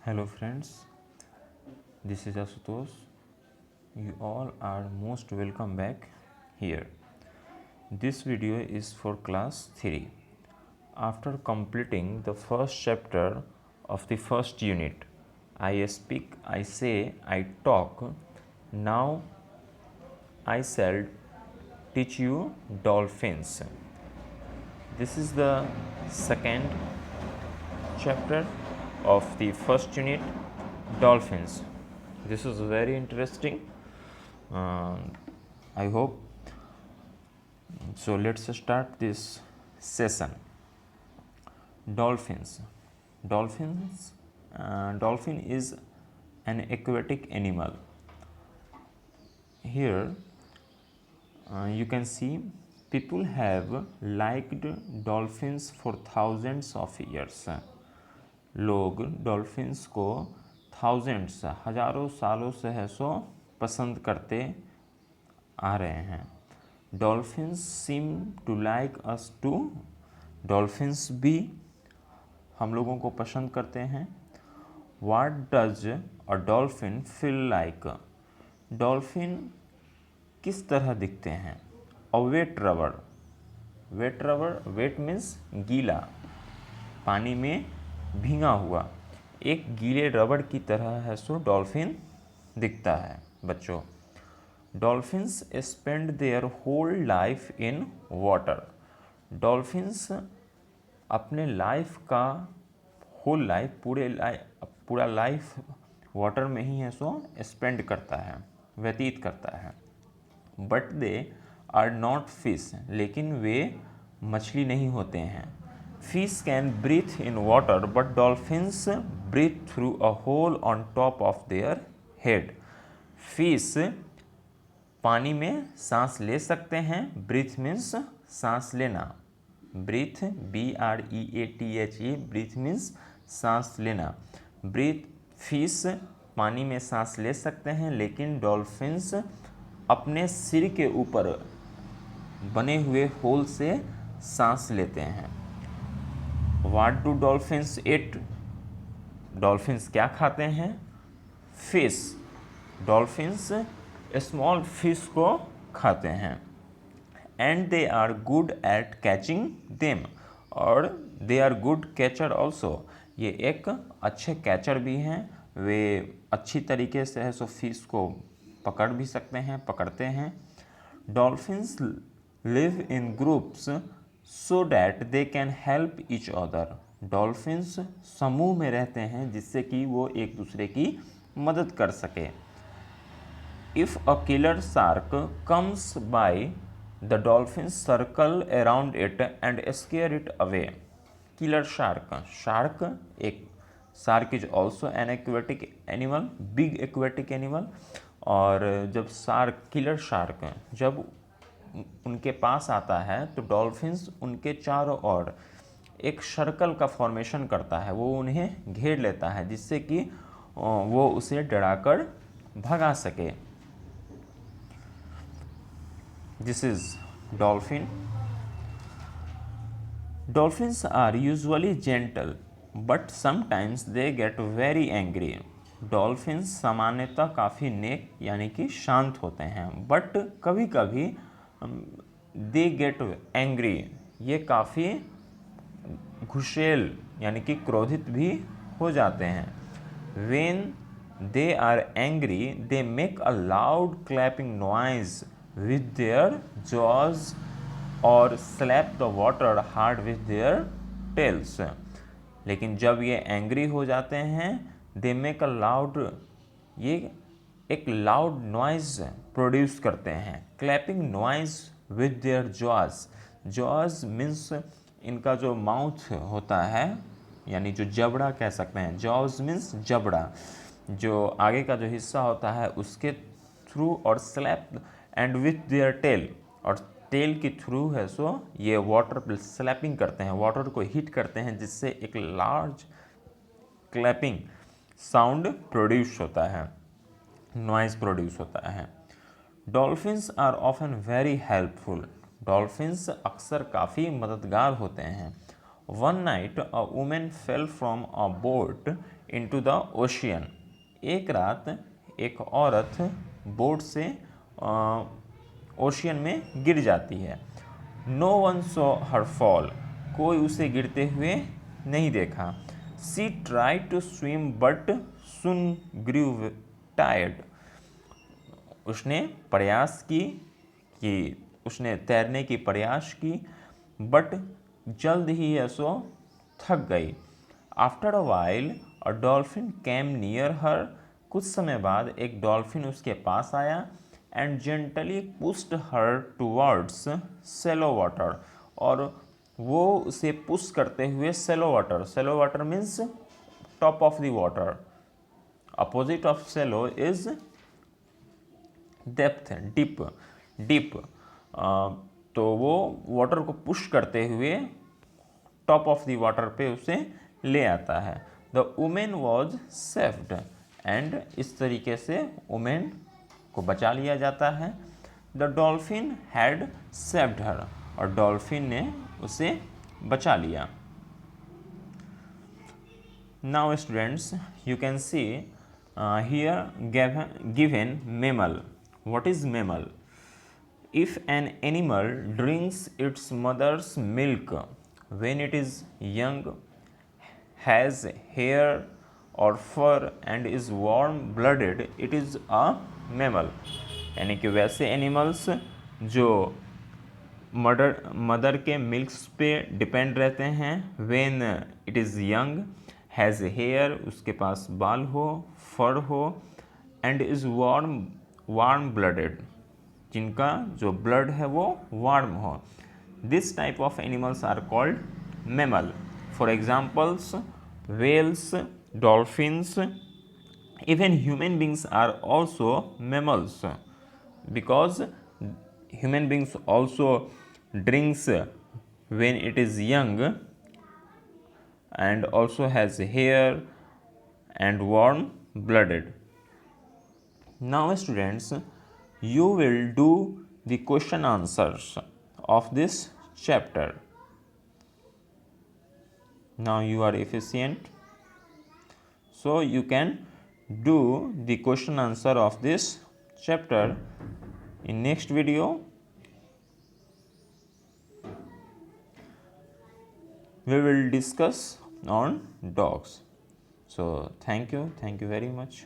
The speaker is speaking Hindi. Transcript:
Hello friends, this is Asutosh. You all are most welcome back here. This video is for class 3. After completing the first chapter of the first unit, I speak, I say, I talk. Now I shall teach you dolphins. This is the second chapter of the first unit, dolphins. This is very interesting. I hope so. Let's start this session. Dolphins. Dolphin is an aquatic animal. Here you can see people have liked dolphins for thousands of years. लोग डॉल्फिन्स को थाउजेंड्स हज़ारों सालों से है सो पसंद करते आ रहे हैं. Dolphins seem to like us too. Dolphins भी हम लोगों को पसंद करते हैं. What does a dolphin feel like. Dolphin किस तरह दिखते हैं. A wet rubber. Wet rubber, wet means गीला, पानी में भींगा हुआ. एक गीले रबड़ की तरह है सो डॉल्फिन दिखता है बच्चों. Dolphins spend their whole life in water. Dolphins अपने लाइफ का होल लाइफ पूरा लाइफ वाटर में ही है सो स्पेंड करता है, व्यतीत करता है. But they are not fish. लेकिन वे मछली नहीं होते हैं. Fish can breathe in water, but dolphins breathe through a hole on top of their head. Fish पानी में सांस ले सकते हैं. Breathe means सांस लेना. Breathe, B-R-E-A-T-H-E, breathe means सांस लेना. Breathe, fish पानी में सांस ले सकते हैं, लेकिन डॉल्फिन्स अपने सिर के ऊपर बने हुए होल से सांस लेते हैं. What do dolphins eat? Dolphins क्या खाते हैं. फिश. डॉल्फिन्स स्मॉल फिश को खाते हैं. And they are good at catching them. और they are good catcher also. ये एक अच्छे कैचर भी हैं. वे अच्छी तरीके से है सो फिश को पकड़ भी सकते हैं, पकड़ते हैं. Dolphins live in groups so that they can help each other. Dolphins समूह में रहते हैं जिससे कि वो एक दूसरे की मदद कर सके. If a killer shark comes by the dolphins circle around it and scare it away. Killer shark. Shark एक shark is also an aquatic animal, big aquatic animal. और जब किलर शार्क जब उनके पास आता है तो डॉल्फिन्स उनके चारों ओर एक सर्कल का फॉर्मेशन करता है. वो उन्हें घेर लेता है जिससे कि वो उसे डराकर भगा सके. This is dolphin. Dolphins are usually gentle but sometimes they get very angry. Dolphins सामान्यतः काफ़ी नेक यानी कि शांत होते हैं, बट कभी कभी दे गेट एंग्री. ये काफ़ी घुसेल यानी कि क्रोधित भी हो जाते हैं. When they are angry they make a loud clapping noise with their jaws और slap the water hard with their tails. लेकिन जब ये एंग्री हो जाते हैं दे मेक अ लाउड, ये एक लाउड नॉइज प्रोड्यूस करते हैं. Clapping noise with their jaws. Jaws means इनका जो माउथ होता है यानी जो जबड़ा कह सकते हैं. जॉज मीन्स जबड़ा, जो आगे का जो हिस्सा होता है उसके थ्रू. और slap and with their tail, और टेल के थ्रू है सो ये वाटर पर स्लैपिंग करते हैं, वाटर को हिट करते हैं जिससे एक लार्ज क्लैपिंग साउंड प्रोड्यूस होता है, नॉइज़ प्रोड्यूस होता है. Dolphins are often very helpful. Dolphins अक्सर काफ़ी मददगार होते हैं. One night a women fell from a boat into the ocean. एक रात एक औरत बोट से ओशियन में गिर जाती है। No one saw her fall, कोई उसे गिरते हुए नहीं देखा। She try to swim but soon grew tired, उसने प्रयास की कि उसने तैरने की प्रयास की, बट जल्द ही सो थक गई। After a while a dolphin came near her, कुछ समय बाद एक डॉल्फिन उसके पास आया and gently pushed her towards shallow water, और वो उसे पुश करते हुए shallow water means top of the water, opposite of shallow is depth, deep. तो वो वाटर को पुश करते हुए टॉप ऑफ द वाटर पे उसे ले आता है। The women was saved, and इस तरीके से वुमेन को बचा लिया जाता है। द डॉल्फिन हैड सेव्ड हर, और डॉल्फिन ने उसे बचा लिया। Now students, you can see here given mammal. What is mammal? If an animal drinks its mother's milk when it is young, has hair or fur and is warm blooded, it is a mammal. यानी कि वैसे एनिमल्स जो मदर के मिल्क्स पे डिपेंड रहते हैं, when it is young, has hair, उसके पास बाल हो, फर हो, एंड इज़ वार्म ब्लडेड, जिनका जो ब्लड है वो वार्म हो। This type of animals are called mammal. For examples whales, dolphins, even human beings are also mammals, because human beings also drinks when it is young and also has hair and warm blooded. Now students, you will do the question answers of this chapter. Now you are efficient, so you can do the question answer of this chapter. In next video we will discuss on dogs. So thank you very much.